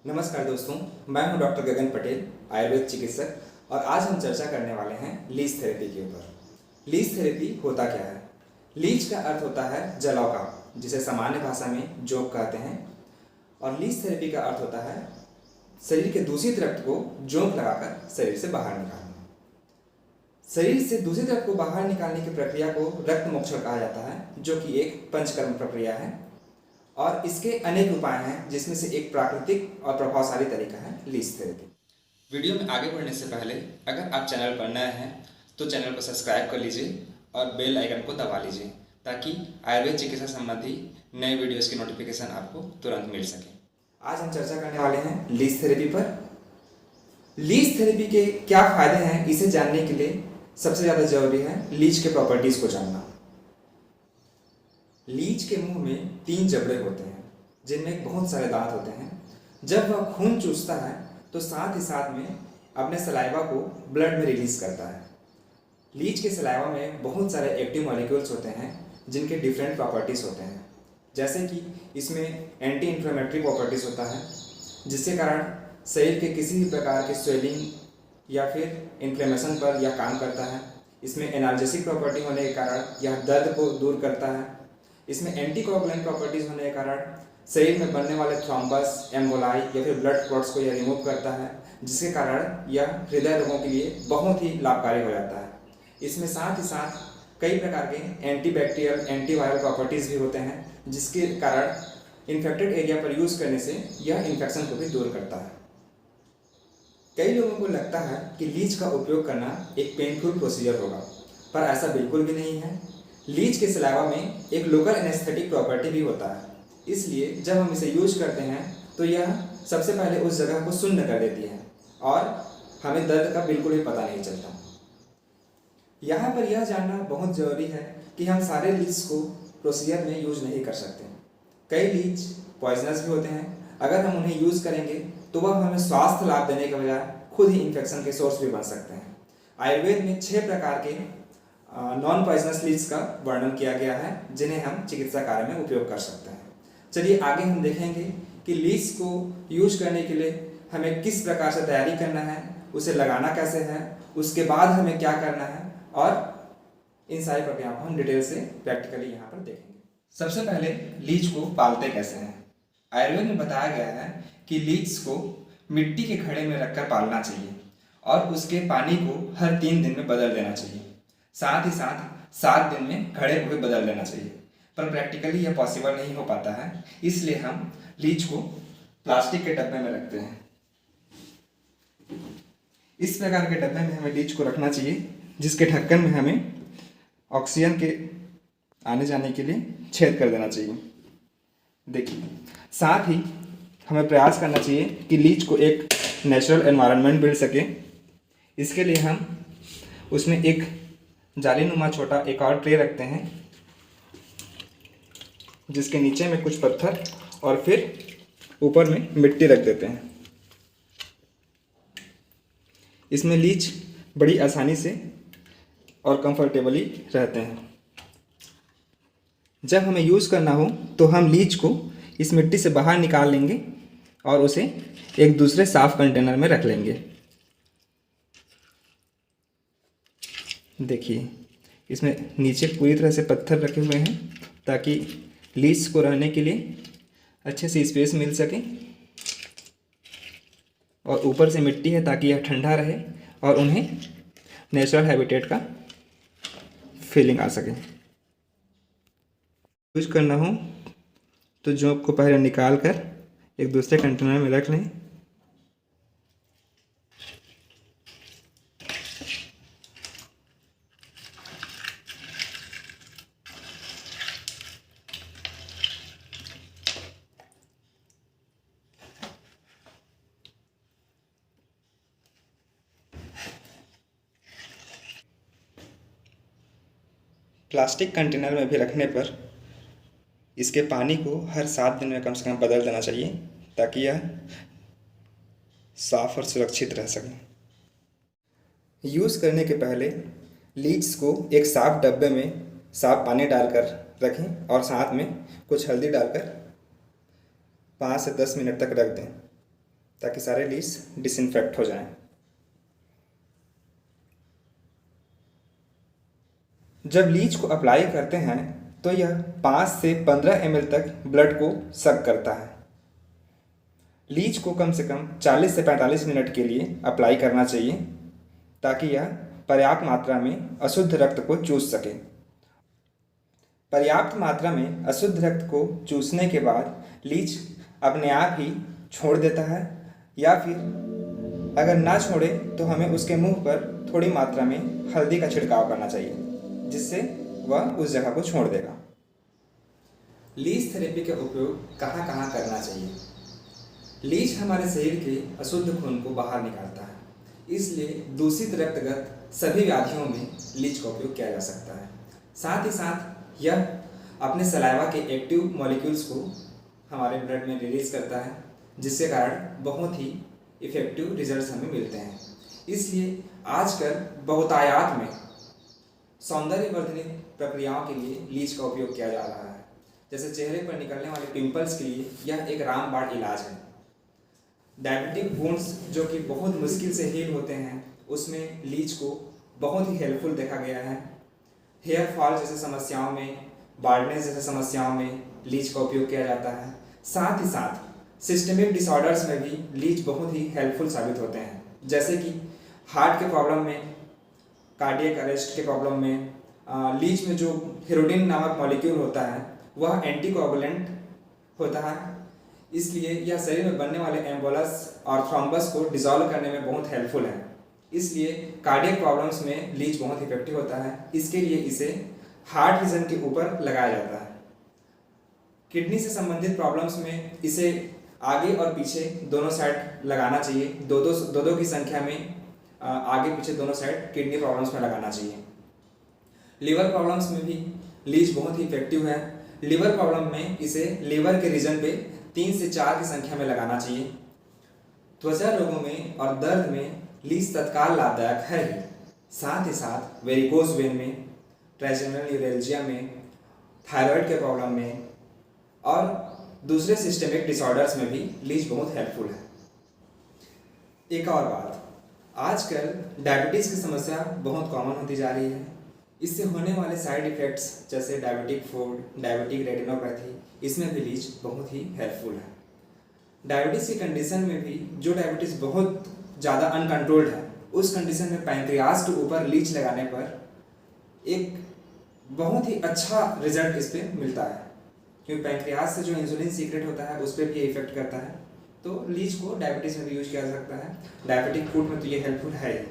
नमस्कार दोस्तों, मैं हूं डॉक्टर गगन पटेल, आयुर्वेद चिकित्सक। और आज हम चर्चा करने वाले हैं लीच थेरेपी के ऊपर। लीच थेरेपी होता क्या है? लीच का अर्थ होता है जलाव का, जिसे सामान्य भाषा में जोक कहते हैं। और लीच थेरेपी का अर्थ होता है शरीर के दूषित रक्त को जोंक लगाकर शरीर से बाहर निकालना। शरीर से दूषित रक्त को बाहर निकालने की प्रक्रिया को रक्त मोक्षण कहा जाता है, जो कि एक पंचकर्म प्रक्रिया है। और इसके अनेक उपाय हैं, जिसमें से एक प्राकृतिक और प्रभावशाली तरीका है लीच थेरेपी। वीडियो में आगे बढ़ने से पहले अगर आप चैनल पर नए हैं तो चैनल को सब्सक्राइब कर लीजिए और बेल आइकन को दबा लीजिए, ताकि आयुर्वेद चिकित्सा संबंधी नए वीडियोस की नोटिफिकेशन आपको तुरंत मिल सके। आज हम चर्चा करने वाले हैं लीच थेरेपी पर। लीच थेरेपी के क्या फायदे हैं, इसे जानने के लिए सबसे ज़्यादा जरूरी है लीच के प्रॉपर्टीज़ को जानना। लीच के मुंह में 3 जबड़े होते हैं, जिनमें बहुत सारे दांत होते हैं। जब वह खून चूसता है तो साथ ही साथ में अपने सलाइवा को ब्लड में रिलीज करता है। लीच के सलाइवा में बहुत सारे एक्टिव मॉलिक्यूल्स होते हैं, जिनके डिफरेंट प्रॉपर्टीज़ होते हैं। जैसे कि इसमें एंटी इन्फ्लेमेटरी प्रॉपर्टीज़ होता है, जिसके कारण शरीर के किसी भी प्रकार के स्वेलिंग या फिर इन्फ्लेमेशन पर यह काम करता है। इसमें एनाल्जेसिक प्रॉपर्टी होने के कारण यह दर्द को दूर करता है। इसमें एंटीकोगुलेंट प्रॉपर्टीज़ होने के कारण शरीर में बनने वाले थ्रोम्बस, एम्बोलाई या फिर ब्लड क्लॉट्स को यह रिमूव करता है, जिसके कारण यह हृदय रोगों के लिए बहुत ही लाभकारी हो जाता है। इसमें साथ ही साथ कई प्रकार के एंटीबैक्टीरियल, एंटीवायरल प्रॉपर्टीज़ भी होते हैं, जिसके कारण इन्फेक्टेड एरिया पर यूज़ करने से यह इन्फेक्शन को भी दूर करता है। कई लोगों को लगता है कि लीच का उपयोग करना एक पेनफुल प्रोसीजर होगा, पर ऐसा बिल्कुल भी नहीं है। लीच के सलाइवा में एक लोकल एनेस्थेटिक प्रॉपर्टी भी होता है, इसलिए जब हम इसे यूज करते हैं तो यह सबसे पहले उस जगह को शून्य कर देती है और हमें दर्द का बिल्कुल भी पता नहीं चलता। यहाँ पर यह जानना बहुत ज़रूरी है कि हम सारे लीच को प्रोसीजर में यूज नहीं कर सकते। कई लीच पॉइजनस भी होते हैं। अगर हम उन्हें यूज़ करेंगे तो वह हमें स्वास्थ्य लाभ देने के बजाय खुद ही इन्फेक्शन के सोर्स भी बन सकते हैं। आयुर्वेद में 6 प्रकार के नॉन पॉइजनस लीच का वर्णन किया गया है, जिन्हें हम चिकित्सा कार्य में उपयोग कर सकते हैं। चलिए आगे हम देखेंगे कि लीच को यूज करने के लिए हमें किस प्रकार से तैयारी करना है, उसे लगाना कैसे है, उसके बाद हमें क्या करना है, और इन सारी प्रक्रियाओं को हम डिटेल से प्रैक्टिकली यहाँ पर देखेंगे। सबसे पहले लीच को पालते कैसे हैं। आयुर्वेद में बताया गया है कि लीच को मिट्टी के घड़े में रखकर पालना चाहिए और उसके पानी को हर 3 दिन में बदल देना चाहिए। साथ ही साथ 7 दिन में घड़े को भी बदल देना चाहिए, पर प्रैक्टिकली यह पॉसिबल नहीं हो पाता है, इसलिए हम लीच को प्लास्टिक के डब्बे में रखते हैं। इस प्रकार के डब्बे में हमें लीच को रखना चाहिए, जिसके ढक्कन में हमें ऑक्सीजन के आने जाने के लिए छेद कर देना चाहिए। देखिए, साथ ही हमें प्रयास करना चाहिए कि लीच को एक नेचुरल एनवायरनमेंट मिल सके। इसके लिए हम उसमें एक जालीनुमा छोटा एक और ट्रे रखते हैं, जिसके नीचे में कुछ पत्थर और फिर ऊपर में मिट्टी रख देते हैं। इसमें लीच बड़ी आसानी से और कंफर्टेबली रहते हैं। जब हमें यूज़ करना हो तो हम लीच को इस मिट्टी से बाहर निकाल लेंगे और उसे एक दूसरे साफ कंटेनर में रख लेंगे। देखिए, इसमें नीचे पूरी तरह से पत्थर रखे हुए हैं, ताकि लीच को रहने के लिए अच्छे से स्पेस मिल सके, और ऊपर से मिट्टी है ताकि यह ठंडा रहे और उन्हें नेचुरल हैबिटेट का फीलिंग आ सके। यूज करना हो तो जोंक को पहले निकाल कर एक दूसरे कंटेनर में रख लें। प्लास्टिक कंटेनर में भी रखने पर इसके पानी को हर 7 दिन में कम से कम बदल देना चाहिए, ताकि यह साफ और सुरक्षित रह सके। यूज़ करने के पहले लीच को एक साफ डब्बे में साफ पानी डालकर रखें और साथ में कुछ हल्दी डालकर 5 से 10 मिनट तक रख दें। ताकि सारे लीड्स डिसइंफेक्ट हो जाएं। जब लीच को अप्लाई करते हैं तो यह 5 से 15 ml तक ब्लड को सक करता है। लीच को कम से कम 40 से 45 मिनट के लिए अप्लाई करना चाहिए ताकि यह पर्याप्त मात्रा में अशुद्ध रक्त को चूस सके। पर्याप्त मात्रा में अशुद्ध रक्त को चूसने के बाद लीच अपने आप ही छोड़ देता है, या फिर अगर ना छोड़े तो हमें उसके मुंह पर थोड़ी मात्रा में हल्दी का छिड़काव करना चाहिए, जिससे वह उस जगह को छोड़ देगा। लीच थेरेपी का उपयोग कहाँ कहाँ करना चाहिए? लीच हमारे शरीर के अशुद्ध खून को बाहर निकालता है, इसलिए दूषित रक्तगत सभी व्याधियों में लीच का उपयोग किया जा सकता है। साथ ही साथ यह अपने सलाइवा के एक्टिव मॉलिक्यूल्स को हमारे ब्लड में रिलीज करता है, जिसके कारण बहुत ही इफेक्टिव रिजल्ट्स हमें मिलते हैं। इसलिए आजकल बहुतायत में सौंदर्यवर्धन प्रक्रियाओं के लिए लीच का उपयोग किया जा रहा है। जैसे चेहरे पर निकलने वाले पिंपल्स के लिए यह एक रामबाण इलाज है। डायबिटिक वुंड्स जो कि बहुत मुश्किल से हील होते हैं, उसमें लीच को बहुत ही हेल्पफुल देखा गया है। हेयर फॉल जैसे समस्याओं में, बाल्डनेस जैसे समस्याओं में लीच का उपयोग किया जाता है। साथ ही साथ सिस्टमिक डिसऑर्डर्स में भी लीच बहुत ही हेल्पफुल साबित होते हैं, जैसे कि हार्ट के प्रॉब्लम में, कार्डियक अरेस्ट के प्रॉब्लम में। लीच में जो हेरोडिन नामक मॉलिक्यूल होता है वह एंटीकोगुलेंट होता है, इसलिए यह शरीर में बनने वाले एम्बोलस और थ्रोम्बस को डिसॉल्व करने में बहुत हेल्पफुल है। इसलिए कार्डियक प्रॉब्लम्स में लीच बहुत इफेक्टिव होता है। इसके लिए इसे हार्ट रीजन के ऊपर लगाया जाता है। किडनी से संबंधित प्रॉब्लम्स में इसे आगे और पीछे दोनों साइड लगाना चाहिए। दो दो की संख्या में आगे पीछे दोनों साइड किडनी प्रॉब्लम्स में लगाना चाहिए। लीवर प्रॉब्लम्स में भी लीच बहुत ही इफेक्टिव है। लीवर प्रॉब्लम में इसे लीवर के रीजन पे 3 से 4 की संख्या में लगाना चाहिए। त्वचा रोगों में और दर्द में लीच तत्काल लाभदायक है ही, साथ ही साथ वेरिकोज वेन में, ट्राइजेमिनल न्यूरैल्जिया में, थायराइड के प्रॉब्लम में और दूसरे सिस्टमिक डिसऑर्डर्स में भी लीच बहुत हेल्पफुल है। एक और बात, आजकल डायबिटीज़ की समस्या बहुत कॉमन होती जा रही है। इससे होने वाले साइड इफ़ेक्ट्स जैसे डायबिटिक फूड, डायबिटिक रेटिनोपैथी, इसमें भी लीच बहुत ही हेल्पफुल है। डायबिटीज़ की कंडीशन में भी जो डायबिटीज़ बहुत ज़्यादा अनकंट्रोल्ड है, उस कंडीशन में पैंक्रियाज के ऊपर लीच लगाने पर एक बहुत ही अच्छा रिजल्ट इस पर मिलता है, क्योंकि पैंक्रियाज से जो इंसुलिन सीक्रेट होता है उस पर भी इफेक्ट करता है। तो लीच को डायबिटीज़ में भी यूज किया जा सकता है। डायबिटिक फूड में तो ये हेल्पफुल है ही।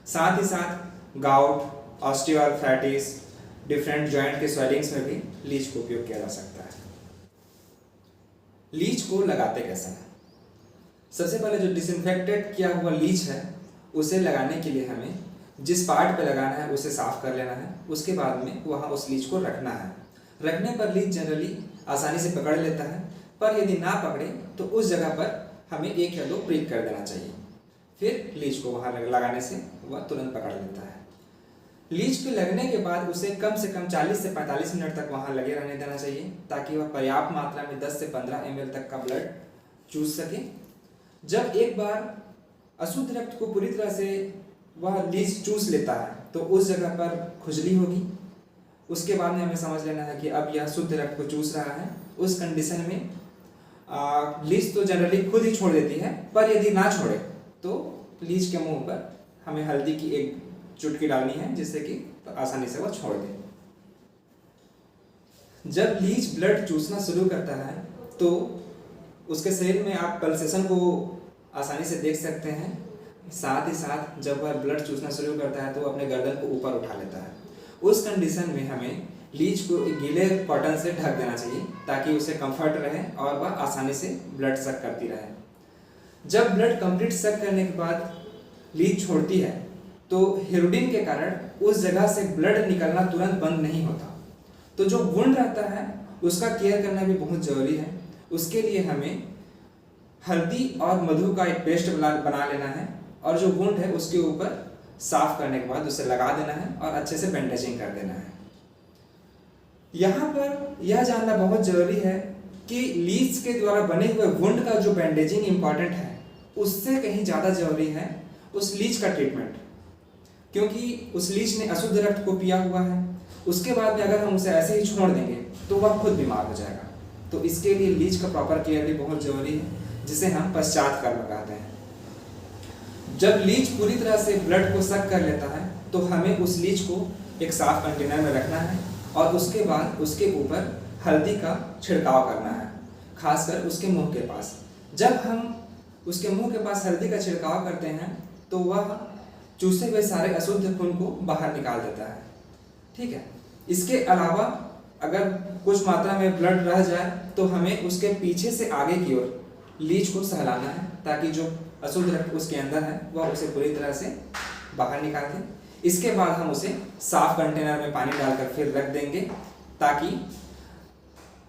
साथ ही साथ गाउट, ऑस्टियोआर्थराइटिस, डिफरेंट जॉइंट के स्वेलिंग्स में भी लीच को उपयोग किया जा सकता है। लीच को लगाते कैसे हैं? सबसे पहले जो डिसइंफेक्टेड किया हुआ लीच है उसे लगाने के लिए हमें जिस पार्ट पे लगाना है उसे साफ कर लेना है। उसके बाद में वहाँ उस लीच को रखना है। रखने पर लीच जनरली आसानी से पकड़ लेता है, पर यदि ना पकड़े तो उस जगह पर हमें 1 या 2 प्रिक कर देना चाहिए। फिर लीच को वहाँ लगाने से वह तुरंत पकड़ लेता है। लीच पे लगने के बाद उसे कम से कम 40 से 45 मिनट तक वहाँ लगे रहने देना चाहिए, ताकि वह पर्याप्त मात्रा में 10 से 15 ml तक का ब्लड चूस सके। जब एक बार अशुद्ध रक्त को पूरी तरह से वह लीच चूस लेता है तो उस जगह पर खुजली होगी। उसके बाद में हमें समझ लेना है कि अब यह शुद्ध रक्त को चूस रहा है। उस कंडीशन में लीच तो जनरली खुद ही छोड़ देती है, पर यदि ना छोड़े तो लीच के मुंह पर हमें हल्दी की एक चुटकी डालनी है, जिससे कि आसानी से वह छोड़ दे। जब लीच ब्लड चूसना शुरू करता है तो उसके शरीर में आप पल्सेशन को आसानी से देख सकते हैं। साथ ही साथ जब वह ब्लड चूसना शुरू करता है तो अपने गर्दन को ऊपर उठा लेता है। उस कंडीशन में हमें लीच को एक गीले कॉटन से ढक देना चाहिए, ताकि उसे कंफर्ट रहे और वह आसानी से ब्लड सक करती रहे। जब ब्लड कंप्लीट सक करने के बाद लीच छोड़ती है तो हेरोडिन के कारण उस जगह से ब्लड निकलना तुरंत बंद नहीं होता। तो जो वुंड रहता है उसका केयर करना भी बहुत ज़रूरी है। उसके लिए हमें हल्दी और मधु का एक पेस्ट बना लेना है और जो वुंड है उसके ऊपर साफ करने के बाद उसे लगा देना है और अच्छे से बैंडेजिंग कर देना है। यहाँ पर यह जानना बहुत ज़रूरी है कि लीच के द्वारा बने हुए वुंड का जो बैंडेजिंग इंपॉर्टेंट है, उससे कहीं ज़्यादा जरूरी है उस लीच का ट्रीटमेंट, क्योंकि उस लीच ने अशुद्ध रक्त को पिया हुआ है। उसके बाद में अगर हम उसे ऐसे ही छोड़ देंगे तो वह खुद बीमार हो जाएगा। तो इसके लिए लीच का प्रॉपर केयर भी बहुत जरूरी है, जिसे हम पश्चात कर्म कहते हैं। जब लीच पूरी तरह से ब्लड को सक कर लेता है तो हमें उस लीच को एक साफ कंटेनर में रखना है और उसके बाद उसके ऊपर हल्दी का छिड़काव करना है, खासकर उसके मुंह के पास। जब हम उसके मुंह के पास हल्दी का छिड़काव करते हैं तो वह चूसे हुए सारे अशुद्ध खून को बाहर निकाल देता है। ठीक है। इसके अलावा अगर कुछ मात्रा में ब्लड रह जाए तो हमें उसके पीछे से आगे की ओर लीच को सहलाना है, ताकि जो अशुद्ध रक्त उसके अंदर है वह उसे पूरी तरह से बाहर निकाल दे। इसके बाद हम उसे साफ कंटेनर में पानी डालकर फिर रख देंगे, ताकि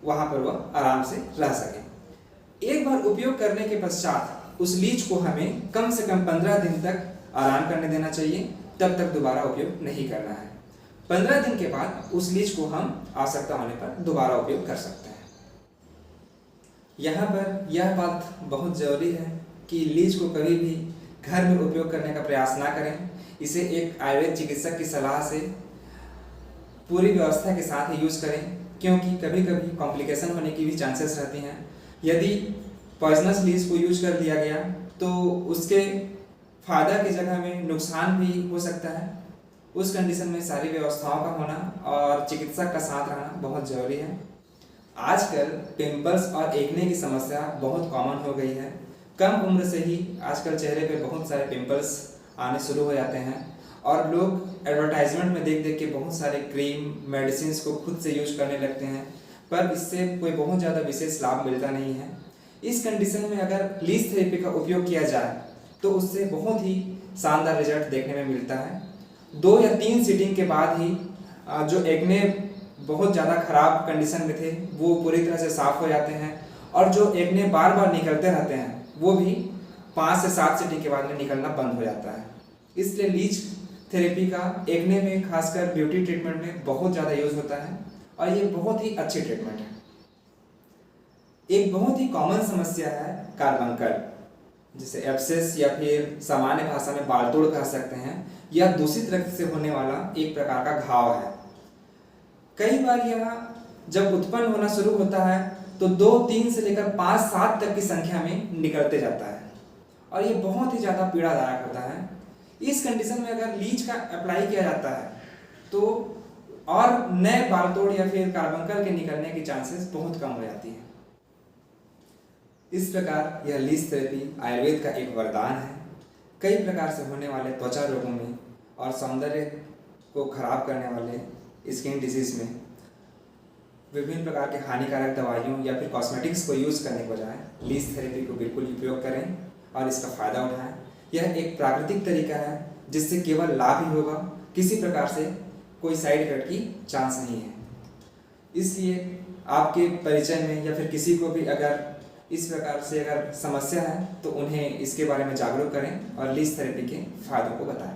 वहां पर वह आराम से रह सके। एक बार उपयोग करने के पश्चात उस लीच को हमें कम से कम 15 दिन तक आराम करने देना चाहिए, तब तक दोबारा उपयोग नहीं करना है। 15 दिन के बाद उस लीच को हम आवश्यकता होने पर दोबारा उपयोग कर सकते हैं। यहाँ पर यह बात बहुत जरूरी है कि लीच को कभी भी घर में उपयोग करने का प्रयास ना करें। इसे एक आयुर्वेद चिकित्सक की सलाह से पूरी व्यवस्था के साथ ही यूज करें, क्योंकि कभी कभी कॉम्प्लिकेशन होने की भी चांसेस रहती हैं। यदि पॉइजनस लीच को यूज कर दिया गया तो उसके फायदा की जगह में नुकसान भी हो सकता है। उस कंडीशन में सारी व्यवस्थाओं का होना और चिकित्सक का साथ रहना बहुत जरूरी है। आजकल पिंपल्स और एक्ने की समस्या बहुत कॉमन हो गई है। कम उम्र से ही आजकल चेहरे पे बहुत सारे पिंपल्स आने शुरू हो जाते हैं और लोग एडवर्टाइजमेंट में देख देख के बहुत सारे क्रीम मेडिसिन को खुद से यूज करने लगते हैं, पर इससे कोई बहुत ज़्यादा विशेष लाभ मिलता नहीं है। इस कंडीशन में अगर लीच थेरेपी का उपयोग किया जाए तो उससे बहुत ही शानदार रिजल्ट देखने में मिलता है। 2 या 3 सीटिंग के बाद ही जो एक्ने बहुत ज़्यादा खराब कंडीशन में थे वो पूरी तरह से साफ हो जाते हैं, और जो एक्ने बार बार निकलते रहते हैं वो भी 5 से 7 सीटिंग के बाद में निकलना बंद हो जाता है। इसलिए लीच थेरेपी का एक्ने में, खासकर ब्यूटी ट्रीटमेंट में बहुत ज़्यादा यूज होता है और ये बहुत ही अच्छी ट्रीटमेंट है। एक बहुत ही कॉमन समस्या है कार्बंकल, जिसे एब्सेस या फिर सामान्य भाषा में बालतोड़ कह सकते हैं। यह दूषित रक्त से होने वाला एक प्रकार का घाव है। कई बार यह जब उत्पन्न होना शुरू होता है तो 2, 3 से लेकर 5, 7 तक की संख्या में निकलते जाता है और ये बहुत ही ज़्यादा पीड़ादायक होता है। इस कंडीशन में अगर लीच का अप्लाई किया जाता है तो और नए बालतोड़ या फिर कार्बंकल के निकलने की चांसेस बहुत कम हो जाती है। इस प्रकार यह लीच थेरेपी आयुर्वेद का एक वरदान है। कई प्रकार से होने वाले त्वचा रोगों में और सौंदर्य को खराब करने वाले स्किन डिजीज में विभिन्न प्रकार के हानिकारक दवाइयों या फिर कॉस्मेटिक्स को यूज करने के बजाय लीच थेरेपी को बिल्कुल उपयोग करें और इसका फायदा उठाएं। यह एक प्राकृतिक तरीका है जिससे केवल लाभ ही होगा, किसी प्रकार से कोई साइड इफेक्ट की चांस नहीं है। इसलिए आपके परिचय में या फिर किसी को भी अगर इस प्रकार से अगर समस्या है तो उन्हें इसके बारे में जागरूक करें और लीच थेरेपी के फायदों को बताएं।